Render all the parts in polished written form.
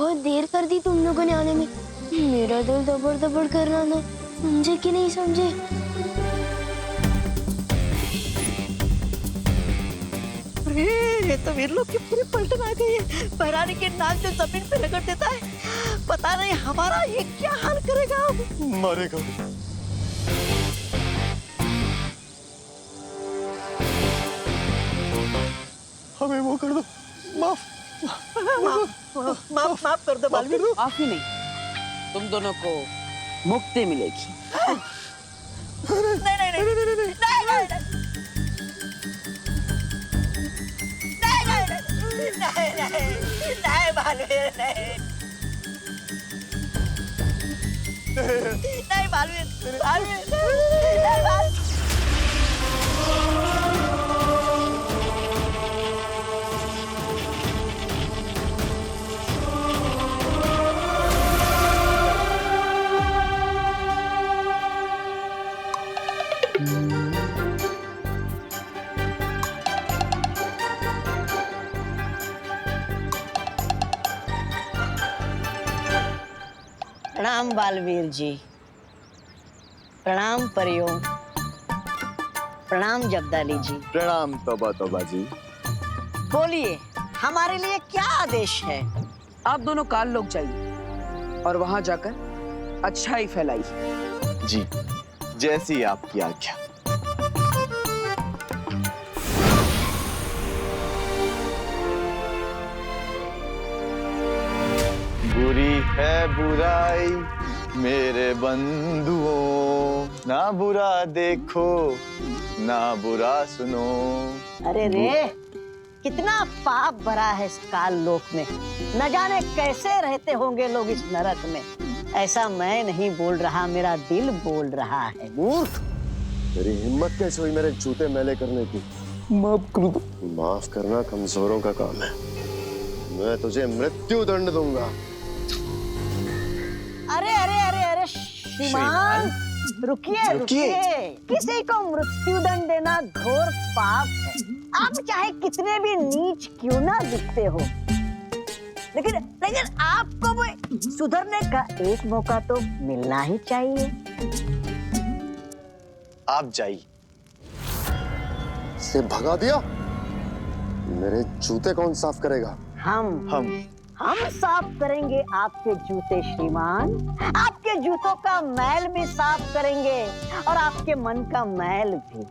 बहुत देर कर दी तुम लोगों ने आने में। मेरा दिल दबड़ दबड़ कर रहा था, समझे कि नहीं समझे? अरे ये तो वीर लोग की पूरी पलटन आ गई है। पहरानी के नाक से जमीन पे रगड़ देता है। पता नहीं हमारा ये क्या हाल करेगा। मारेगा। हमें वो कर दो, माफ माफ कर दो बालवीर। माफी नहीं, तुम दोनों को मुक्ति मिलेगी। नहीं नहीं नहीं नहीं नहीं नहीं बालवीर नहीं नहीं बालवीर बालवीर नहीं बालवीर। प्रणाम बालवीर जी, प्रणाम परियों, प्रणाम जगदाली जी। प्रणाम तौबा तौबा जी। बोलिए हमारे लिए क्या आदेश है? आप दोनों काल लोग जाइए और वहां जाकर अच्छाई फैलाइए। जी, जैसी आपकी आज्ञा। बुरी है बुराई मेरे बंधुओं, ना बुरा देखो ना बुरा सुनो। अरे रे, कितना पाप भरा है इस काल लोक में। न जाने कैसे रहते होंगे लोग इस नरक में। ऐसा मैं नहीं बोल रहा, मेरा दिल बोल रहा है। मूर्ख, तेरी हिम्मत कैसे हुई मेरे जूते मैले करने की? माफ कर दो। माफ करना कमजोरों का काम है। मैं तुझे मृत्यु दंड दूंगा। अरे अरे अरे अरे श्रीमान, रुकिए रुकिए। किसी को मृत्यु दंड देना घोर पाप है। आप चाहे कितने भी नीच क्यों ना दिखते हो, लेकिन लेकिन आपको भी सुधरने का एक मौका तो मिलना ही चाहिए। आप जाइए। से भगा दिया? मेरे जूते कौन साफ करेगा? हम साफ करेंगे आपके जूते श्रीमान। आपके जूतों का मैल भी साफ करेंगे और आपके मन का मैल भी।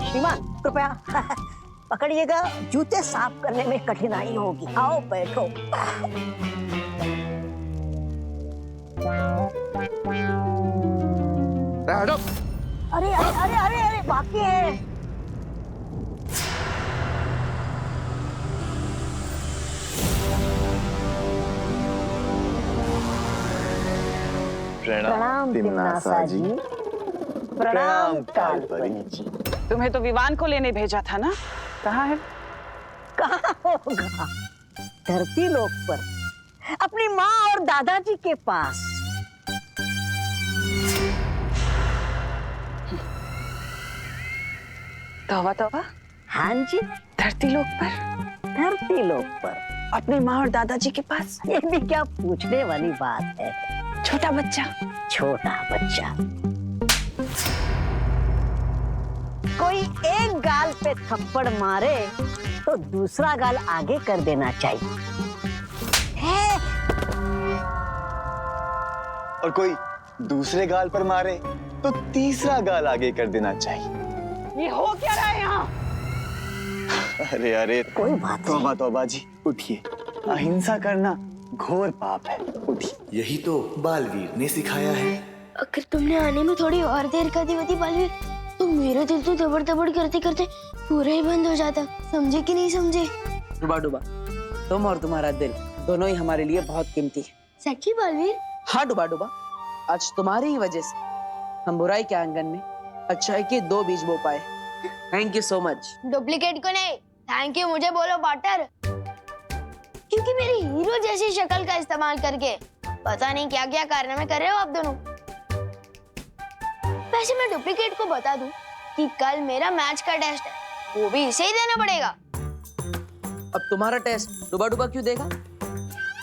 श्रीमान कृपया पकड़िएगा, जूते साफ करने में कठिनाई होगी। आओ बैठो। अरे अरे अरे अरे अरे बाकी है। प्रणाम तिम्नासा जी। प्रणाम कालपरी जी। तुम्हें तो विवान को लेने भेजा था ना, कहाँ है? कहाँ होगा? धरती लोक पर, अपनी माँ और दादाजी के पास। तौबा तौबा। हाँ जी, धरती लोक पर? धरती लोक पर अपनी माँ और दादाजी के पास? ये भी क्या पूछने वाली बात है। छोटा बच्चा। छोटा बच्चा। कोई एक गाल पे थप्पड़ मारे तो दूसरा गाल आगे कर देना चाहिए है? और कोई दूसरे गाल पर मारे तो तीसरा गाल आगे कर देना चाहिए। ये हो क्या रहा है यहाँ? अरे अरे कोई बात नहीं। तौबा तौबा जी, उठिए। अहिंसा करना घोर पाप है, उठिए। यही तो बालवीर ने सिखाया है। अगर तुमने आने में थोड़ी और देर कर दी होती बालवीर, तो मेरा दिल तो दबड़ दबड़ करते करते पूरा ही बंद हो जाता। समझे कि नहीं समझे? डुबा डुबा, तुम और तुम्हारा दिल दोनों ही हमारे लिए बहुत कीमती है। सच्ची बालवीर? हाँ डुबा डुबा, आज तुम्हारी ही वजह से हम बुराई के आंगन में अच्छाई के 2 बीज बो पाए। Thank you so much. Duplicate को नहीं, थैंक यू मुझे बोलो पार्टनर। क्योंकि मेरी हीरो जैसी शक्ल का इस्तेमाल करके पता नहीं क्या क्या कारनामे कर रहे हो आप दोनों। वैसे मैं डुप्लीकेट को बता दूं कि कल मेरा मैच का टेस्ट है, वो भी इसे ही देना पड़ेगा। अब तुम्हारा टेस्ट डुबा डुबा क्यों देगा?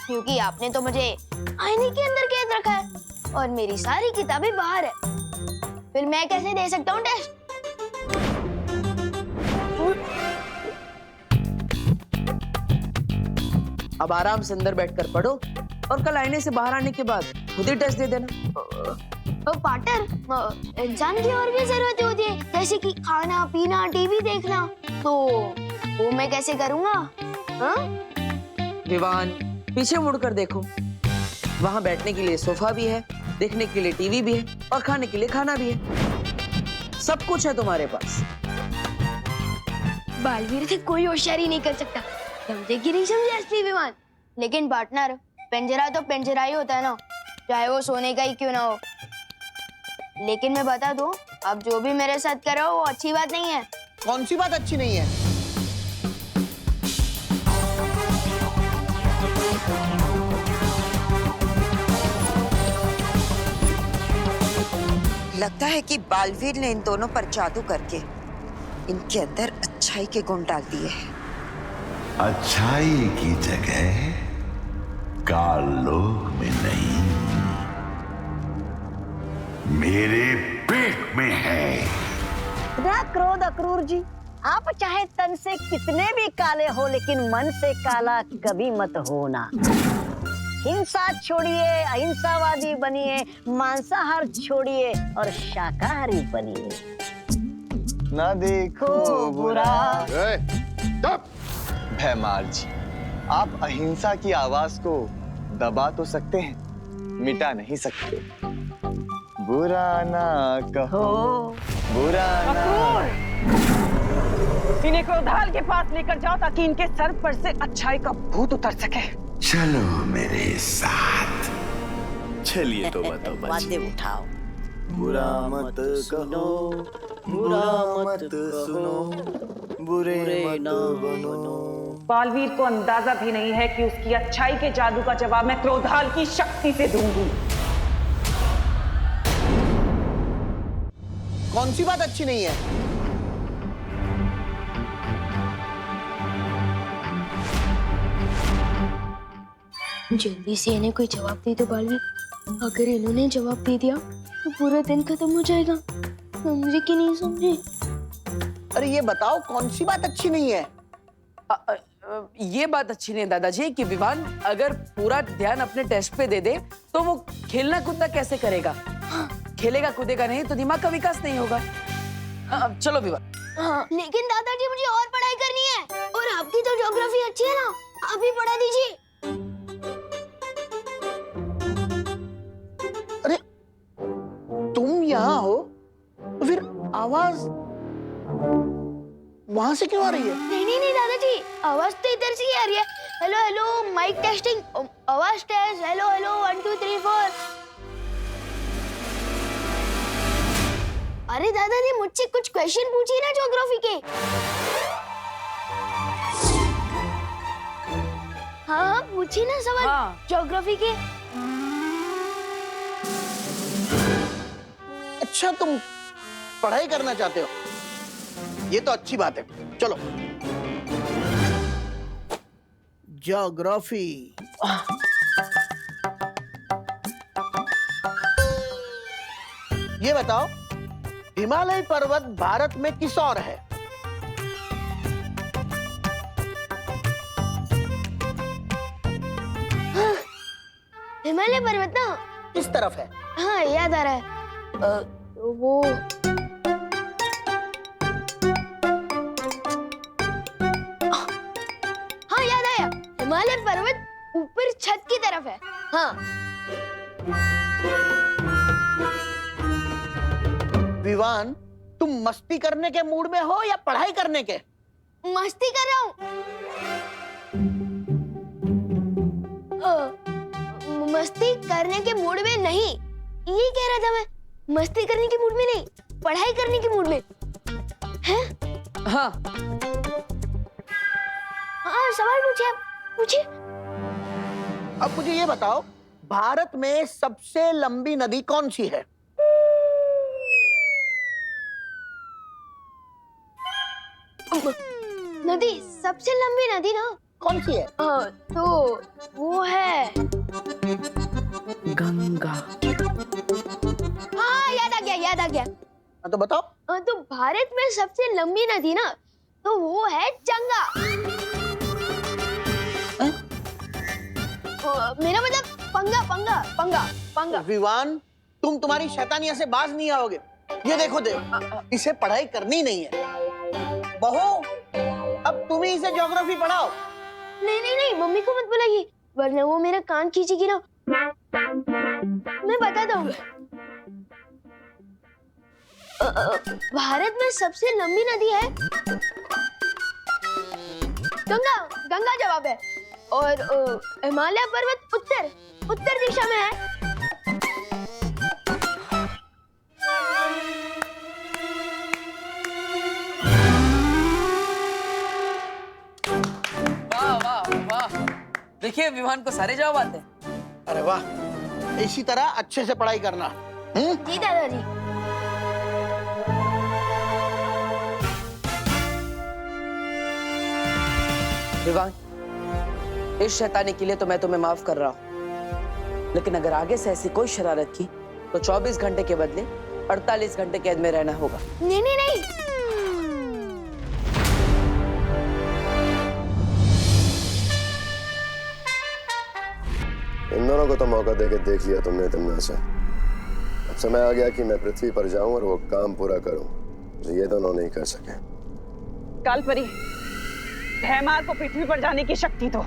क्योंकि आपने तो मुझे आईने के अंदर कैद रखा है और मेरी सारी किताबें बाहर है। फिर मैं कैसे दे सकता हूँ टेस्ट? अब आराम से अंदर बैठकर पढ़ो और कल आईने से बाहर आने के बाद खुद ही टेस्ट दे देना। पार्टनर, इंसान की और भी जरूरतें होती है, जैसे कि खाना पीना, टीवी देखना, तो वो मैं कैसे करूँगा? हाँ? विवान, पीछे मुड़कर देखो, वहाँ बैठने के लिए सोफा भी है, देखने के लिए टीवी भी है और खाने के लिए खाना भी है। सब कुछ है तुम्हारे पास। बालवीर से कोई होशियारी नहीं कर सकता, समझे कि नहीं समझे असली विमान? लेकिन पार्टनर, पिंजरा तो पिंजरा ही होता है ना, चाहे वो सोने का ही क्यों ना हो। लेकिन मैं बता दूं, अब जो भी मेरे साथ कर रहे हो वो अच्छी बात नहीं है। कौन सी बात अच्छी नहीं है? लगता है कि बालवीर ने इन दोनों पर जादू करके इनके अंदर अच्छाई के गुण डाल दिए हैं। अच्छाई की जगह काल लोक में नहीं, मेरे पेट में है। ना क्रोध अक्रूर जी, आप चाहे तन से कितने भी काले हो लेकिन मन से काला कभी मत होना। हिंसा छोड़िए, अहिंसावादी बनिए, मांसाहार छोड़िए और शाकाहारी बनिए। ना देखो बुरा। भैमार जी, आप अहिंसा की आवाज को दबा तो सकते हैं, मिटा नहीं सकते। बुरा ना कहो, बुरा ना। इन्हें क्रोधाल के पास लेकर जाओ ताकि इनके सर पर से अच्छाई का भूत उतर सके। चलो मेरे साथ। चलिए तो बताओ बातें उठाओ। बुरा मत कहो, बुरा मत सुनो, बुरे मत बनो। बालवीर को अंदाजा भी नहीं है कि उसकी अच्छाई के जादू का जवाब मैं क्रोधाल की शक्ति से दूंगी। कौन सी बात अच्छी नहीं है? जल्दी से इन्हें कोई जवाब दे दो बालवीर। अगर इन्होंने जवाब दे दिया तो पूरा दिन खत्म हो जाएगा। समझे कि नहीं समझे? अरे ये बताओ, कौन सी बात अच्छी नहीं है? ये बात अच्छी नहीं दादाजी कि विवान अगर पूरा ध्यान अपने टेस्ट पे दे दे तो वो खेलना कूदना कैसे करेगा? खेलेगा कूदेगा नहीं तो दिमाग का विकास नहीं होगा। अब चलो विवान। हाँ, लेकिन दादाजी मुझे और पढ़ाई करनी है और आपकी तो ज्योग्राफी अच्छी है ना, आप ही पढ़ा दीजिए। अरे तुम यहाँ हो तो फिर आवाज वहां से क्यों आ रही है? नहीं दादाजी, आवाज तो इधर से ही आ रही है। हेलो हेलो माइक टेस्टिंग, आवाज टेस्ट, हेलो हेलो 1 2 3 4। अरे दादाजी मुझसे कुछ क्वेश्चन पूछिए ना ज्योग्राफी के। हाँ पूछिए ना सवाल। हाँ। ज्योग्राफी के। अच्छा, तुम पढ़ाई करना चाहते हो, ये तो अच्छी बात है। चलो ज्योग्राफी। ये बताओ, हिमालय पर्वत भारत में किस ओर है? हिमालय पर्वत ना किस तरफ है? हाँ याद आ रहा है। वो हाँ याद आया, हिमालय पर्वत ऊपर छत की तरफ है। हाँ विवान, तुम मस्ती करने के मूड में हो या पढ़ाई करने के? मस्ती कर रहा हूँ। मस्ती करने के मूड में नहीं, ये कह रहा था मैं। मस्ती करने के मूड में नहीं, पढ़ाई करने के मूड में। हैं? हाँ हाँ सवाल पूछिए, आप पूछिए। अब मुझे ये बताओ, भारत में सबसे लंबी नदी कौन सी है? नदी, सबसे लंबी नदी ना? कौन सी है? तो वो है गंगा। हाँ, याद आ गया। हाँ, तो बताओ। तो भारत में सबसे लंबी नदी ना, तो वो है गंगा। मेरा मतलब पंगा। विवान, तुम तुम्हारी शैतानिया से बाज नहीं आओगे। ये देखो इसे पढ़ाई करनी नहीं है। बहू, अब तुम ही इसे ज्योग्राफी पढ़ाओ। नहीं, मम्मी को मत बुलाइए, वरना वो मेरा कान खींचेगी ना। मैं बताता हूँ। भारत में सबसे लंबी नदी है गंगा जवाब है। और हिमालय पर्वत उत्तर दिशा में है। वाह। देखिए विमान को सारे जवाब आते हैं। अरे वाह, इसी तरह अच्छे से पढ़ाई करना। जी दादाजी। विवान, इस शैतानी के लिए तो मैं तुम्हें माफ कर रहा हूँ, लेकिन अगर आगे से ऐसी कोई शरारत की तो 24 घंटे के बदले 48 घंटे कैद में रहना होगा। नहीं। इन दोनों को तो मौका देके देख लिया तुमने तिम्नासा। अब समय आ गया कि मैं पृथ्वी पर जाऊं और वो काम पूरा करूं जो ये दोनों नहीं कर सके। कालपरी, भैमार को पृथ्वी पर जाने की शक्ति दो।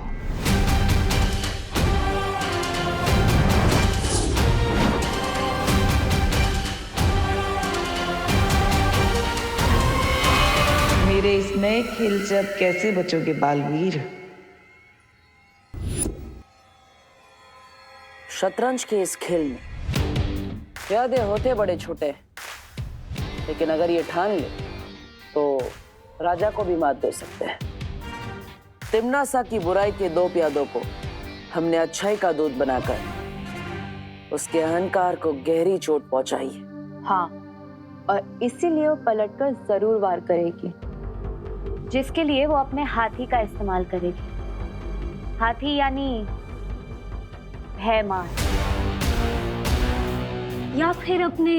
मेरे इस नए खेल से अब कैसे बचोगे बालवीर? शतरंज के इस खेल में प्यादे होते बड़े छोटे, लेकिन अगर ये ठान ले तो राजा को भी मात दे सकते हैं। तिम्नासा की बुराई के 2 प्यादों को हमने अच्छाई का दूत बनाकर उसके अहंकार को गहरी चोट पहुंचाई है। हाँ, और इसीलिए वो पलटकर जरूर वार करेगी, जिसके लिए वो अपने हाथी का इस्तेमाल करेगी। हाथी यानी भैमार, या फिर अपने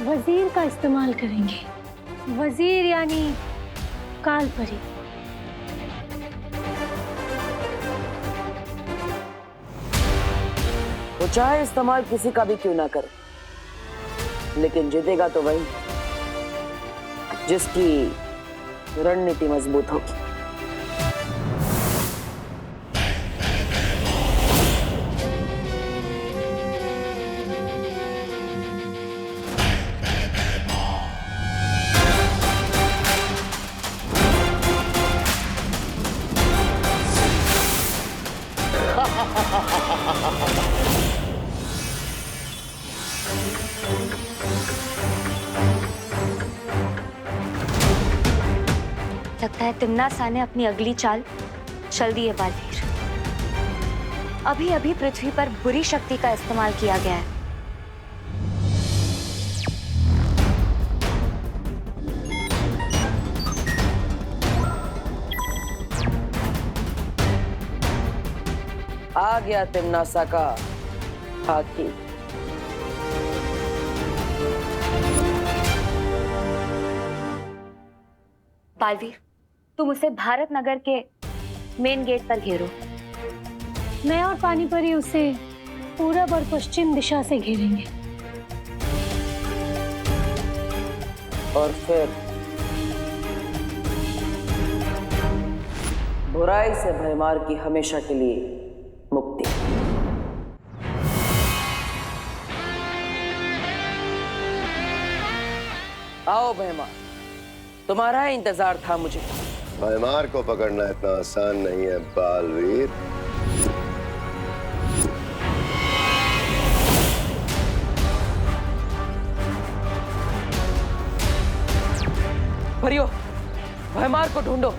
वजीर का इस्तेमाल करेंगे। वजीर यानी कालपरी। वो चाहे इस्तेमाल किसी का भी क्यों ना करे, लेकिन जीतेगा तो वही जिसकी रणनीति मजबूत होगी। लगता है तिम्नासा ने अपनी अगली चाल चल दी है बालवीर। अभी पृथ्वी पर बुरी शक्ति का इस्तेमाल किया गया है। आ गया तिम्नासा का हाथी। बालवीर, तुम उसे भारत नगर के मेन गेट पर घेरो। मैं और पानीपरी उसे पूरब और पश्चिम दिशा से घेरेंगे। और फिर बुराई से भयमार की हमेशा के लिए मुक्ति। आओ भयमार, तुम्हारा इंतजार था मुझे। भयमार को पकड़ना इतना आसान नहीं है बालवीर। भरियो, भयमार को ढूंढो।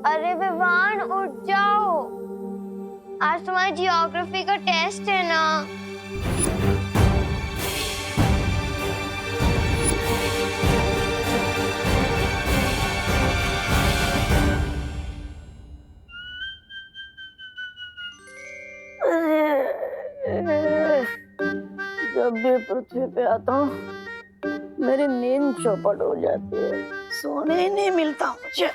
अरे विवान, उठ जाओ। आज तुम्हारा जियोग्राफी का टेस्ट है ना। जब भी पृथ्वी पे आता हूँ मेरी नींद चौपट हो जाती है, सोने ही नहीं मिलता मुझे।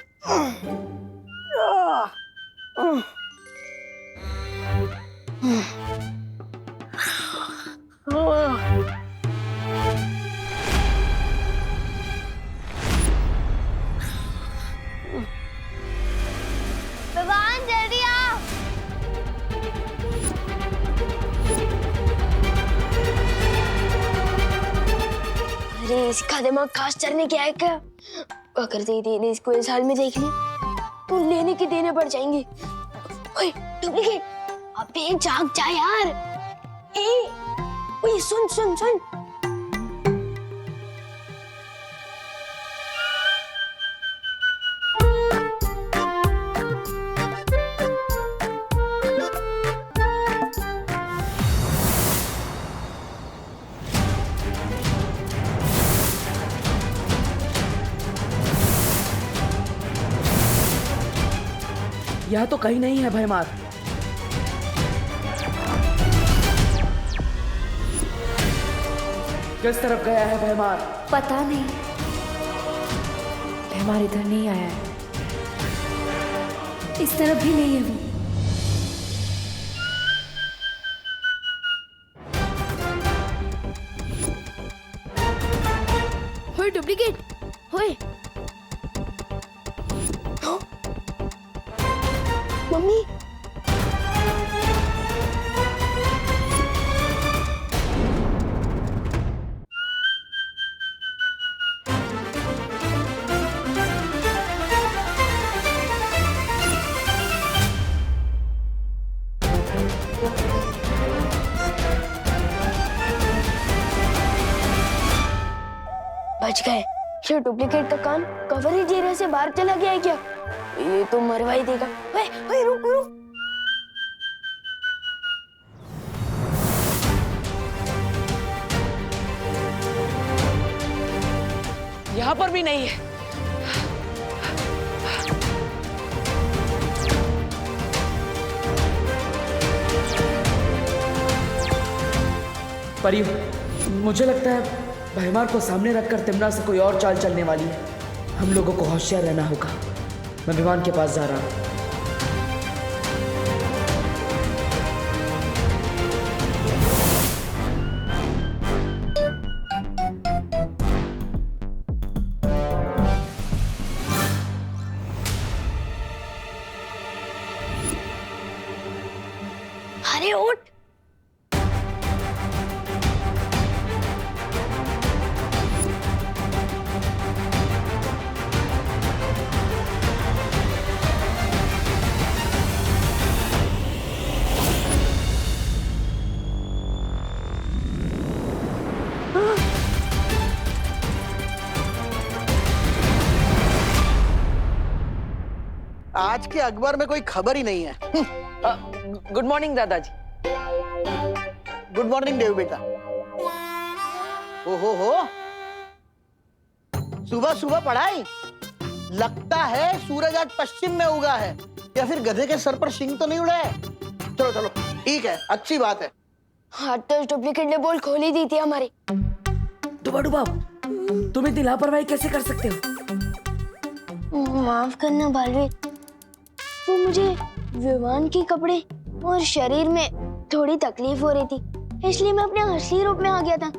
विवान जल्दी आओ। अरे इसका दिमाग खास चलने क्या है क्या? अगर दीदी ने इसको इस हाल में देख लिया तो लेने के देने पड़ जाएंगे। ओए डुप्लीकेट, अबे जाग जा यार। ओए सुन सुन सुन। यहाँ तो कहीं नहीं है भयमार। किस तरफ गया है भयमार? पता नहीं, भयमार इधर नहीं आया है। इस तरफ भी नहीं है वो। ओए डुप्लीकेट, ओए मम्मी। बच गए। ये डुप्लीकेट का कान कवरेज एरिया से बाहर चला गया है क्या? ये तो मरवा ही देगा। ओए रुक रुक। यहाँ पर भी नहीं है। परियो, मुझे लगता है भयमार को सामने रखकर तिमना से कोई और चाल चलने वाली है। हम लोगों को होशियार रहना होगा। मैं विमान के पास जा रहा हूँ। अरे उठ। आज के अखबार में कोई खबर ही नहीं है। गुड मॉर्निंग दादाजी। गुड मॉर्निंग देव बेटा। ओहो हो, सुबह सुबह पढ़ाई। लगता है सूरज आज पश्चिम में उगा है, या फिर गधे के सर पर शिंग तो नहीं उड़ा है। चलो चलो ठीक है, अच्छी बात है। हाँ तो डुप्लीकेट ने बोल खोल ही दी थी हमारी। डुबा डुबा, तुम इतनी लापरवाही कैसे कर सकते हो? माफ करना बालवीर, वो मुझे विमान के कपड़े और शरीर में थोड़ी तकलीफ हो रही थी, इसलिए मैं अपने असली रूप में आ गया था।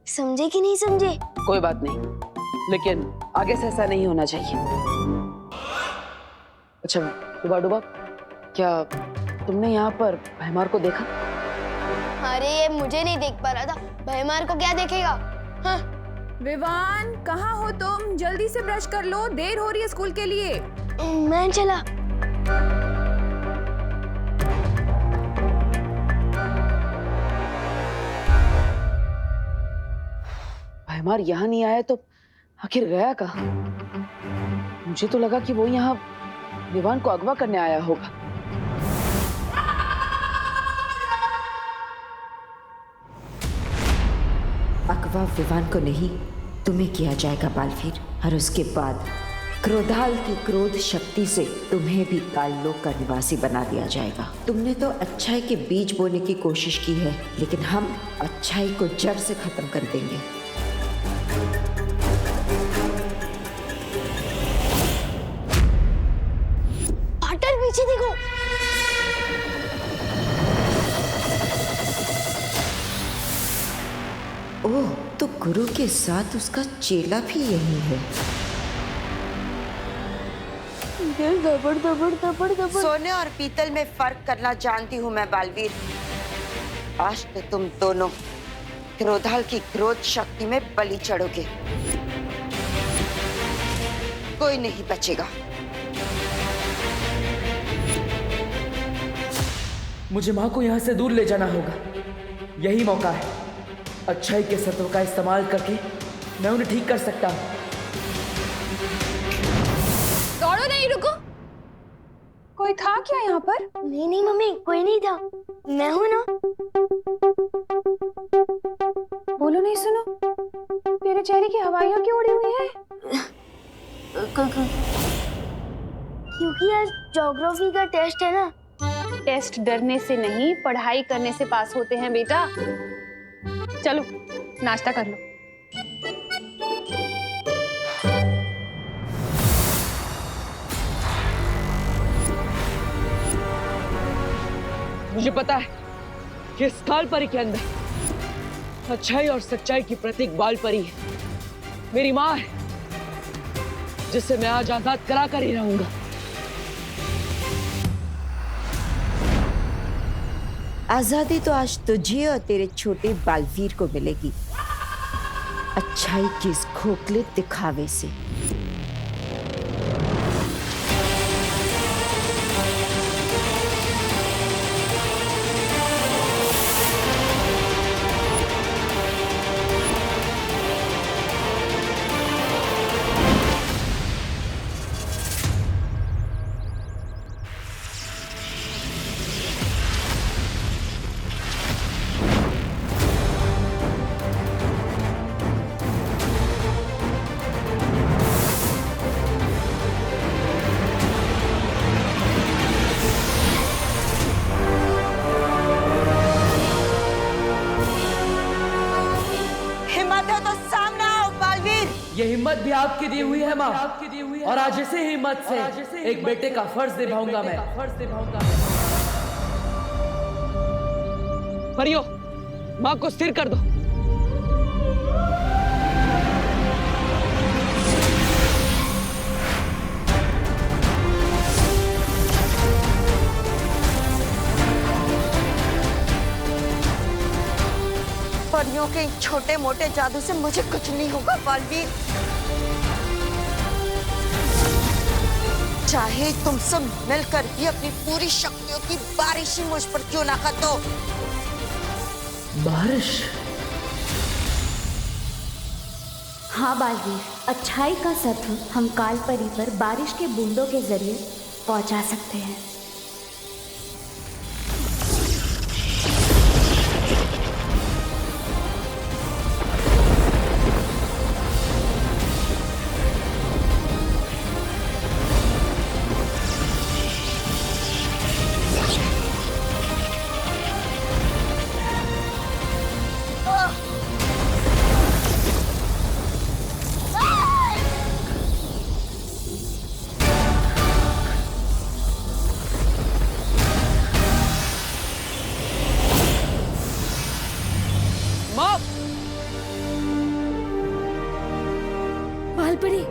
समझे कि नहीं समझे? कोई बात नहीं, लेकिन आगे से ऐसा नहीं होना चाहिए। अच्छा डुबा डुबा, क्या तुमने यहाँ पर भयमार को देखा? अरे ये मुझे नहीं देख पा रहा था, भयमार को क्या देखेगा? हाँ। विवान, कहाँ हो तुम? जल्दी से ब्रश कर लो, देर हो रही है स्कूल के लिए। मैं चला। भयमार यहाँ नहीं आया तो आखिर गया कहाँ? मुझे तो लगा कि वो यहाँ विवान को अगवा करने आया होगा। अगवा विवान को नहीं, तुम्हें किया जाएगा बालवीर। और उसके बाद क्रोधाल की क्रोध शक्ति से तुम्हें भी काललोक का निवासी बना दिया जाएगा। तुमने तो अच्छाई के बीज बोने की कोशिश की है, लेकिन हम अच्छाई को जड़ से खत्म कर देंगे। पाटल पीछे देखो। ओह, तो गुरु के साथ उसका चेला भी यही है। दबड़ दबड़ दबड़ दबड़। सोने और पीतल में फर्क करना जानती हूँ मैं बालवीर। आज तो तुम दोनों क्रोधाल की क्रोध शक्ति में बलि चढ़ोगे। कोई नहीं बचेगा। मुझे माँ को यहाँ से दूर ले जाना होगा। यही मौका है। अच्छाई के सत्व का इस्तेमाल करके मैं उन्हें ठीक कर सकता हूँ। दौड़ो नहीं, रुको। कोई था क्या यहाँ पर? नहीं नहीं मम्मी, कोई नहीं था, मैं हूं ना। बोलो नहीं सुनो, तेरे चेहरे की हवाइयाँ क्यों उड़ी हुई है? क्योंकि आज ज्योग्राफी का टेस्ट है ना। टेस्ट डरने से नहीं, पढ़ाई करने से पास होते हैं बेटा। चलो नाश्ता कर लो। मुझे पता है कि इस काल परी के अंदर अच्छाई और सच्चाई की प्रतीक बाल परी है। मेरी माँ है, जिससे मैं आज आजाद करा कर ही रहूंगा। आजादी तो आज तुझे और तेरे छोटे बालवीर को मिलेगी, अच्छाई के इस खोखले दिखावे से। ये हिम्मत भी आपकी दी हुई है माँ, और आज इसी हिम्मत से एक बेटे का फर्ज निभाऊंगा मैं। परियो, माँ को स्थिर कर दो। परियों के छोटे मोटे जादू से मुझे कुछ नहीं होगा बालवीर। चाहे तुम सब मिलकर भी अपनी पूरी शक्तियों की बारिश ही मुझ पर क्यों ना कर दो। बारिश? हाँ बालवीर, अच्छाई का सत्व हम काल परी पर बारिश के बूंदों के जरिए पहुंचा सकते हैं। बालपरी,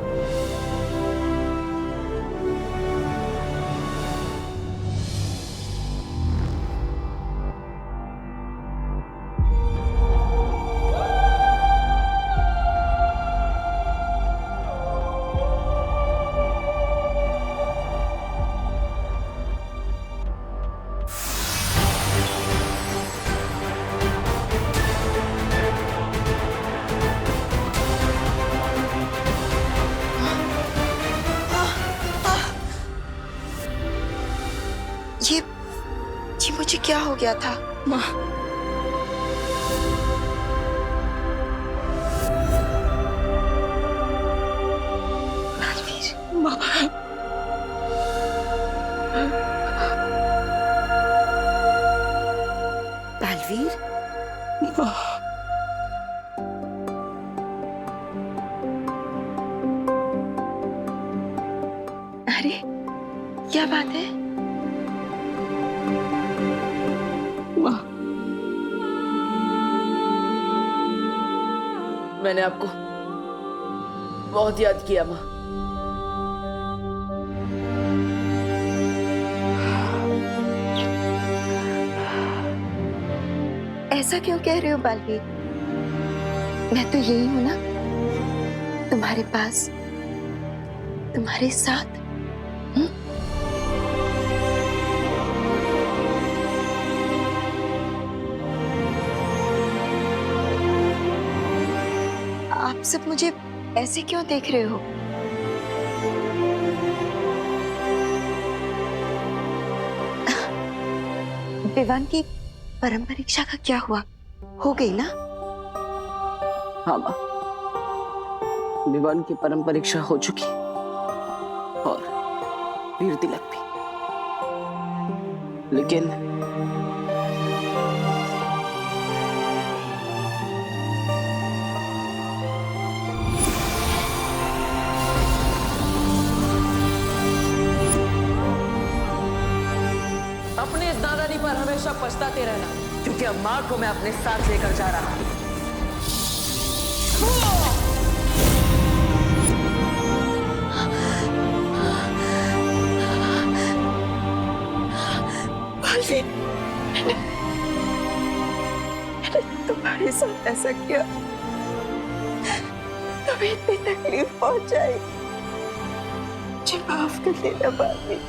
ये मुझे क्या हो गया था? माँ, क्या बात है? माँ, मैंने आपको बहुत याद किया माँ। ऐसा क्यों कह रहे हो बालवीर? मैं तो यही हूं ना, तुम्हारे पास, तुम्हारे साथ। आप सब मुझे ऐसे क्यों देख रहे हो? विवान की परम परीक्षा का क्या हुआ? हो गई ना? हाँ माँ, विवान की परम परीक्षा हो चुकी और वीर तिलक भी। लेकिन अपने इस नादानी पर हमेशा पछताते रहना, क्योंकि अब माँ को मैं अपने साथ लेकर जा रहा हूँ। मैंने तुम्हारे साथ ऐसा किया, तुम्हें इतनी तकलीफ पहुंचाई। मुझे माफ कर देना बालवीर,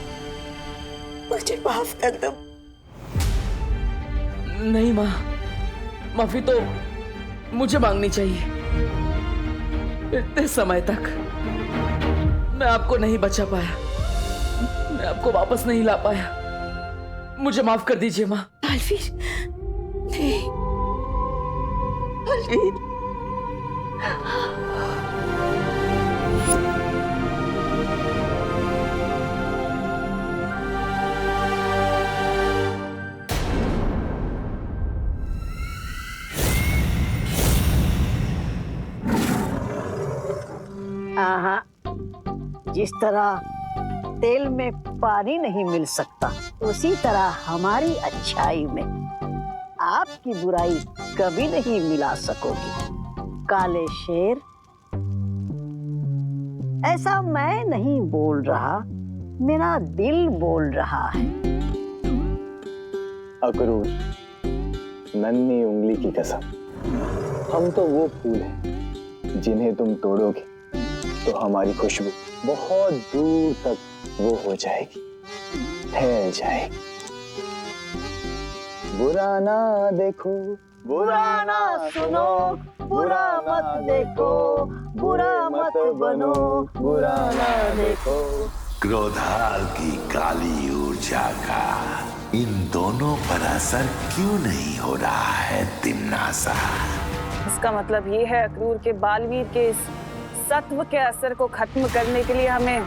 मुझे माफ कर दो। नहीं माँ, माफी तो मुझे मांगनी चाहिए। इतने समय तक मैं आपको नहीं बचा पाया, मैं आपको वापस नहीं ला पाया। मुझे माफ कर दीजिए माँ। बालवीर, नहीं बालवीर। हाँ, जिस तरह तेल में पानी नहीं मिल सकता, उसी तरह हमारी अच्छाई में आपकी बुराई कभी नहीं मिला सकोगी। काले शेर, ऐसा मैं नहीं बोल रहा, मेरा दिल बोल रहा है। अक्रूर, नन्ही उंगली की कसम, हम तो वो फूल हैं जिन्हें तुम तोड़ोगे तो हमारी खुशबू बहुत दूर तक वो हो जाएगी, फैल जाएगी। बुरा ना देखो, बुरा ना सुनो, बुरा मत देखो, बुरा मत बनो, बुरा ना देखो। क्रोधाल की काली ऊर्जा का इन दोनों पर असर क्यों नहीं हो रहा है तिम्नासा? इसका मतलब ये है अक्रूर के बालवीर के इस सत्व के असर को खत्म करने के लिए हमें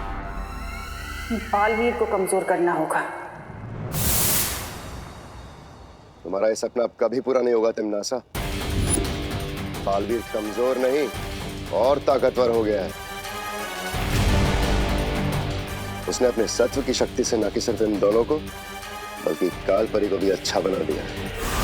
बालवीर को कमजोर करना होगा। तुम्हारा ये सपना अब कभी पूरा नहीं होगा तिम्नासा। बालवीर कमजोर नहीं और ताकतवर हो गया है। उसने अपने सत्व की शक्ति से न कि सिर्फ इन दोनों को, बल्कि काल परी को भी अच्छा बना दिया है।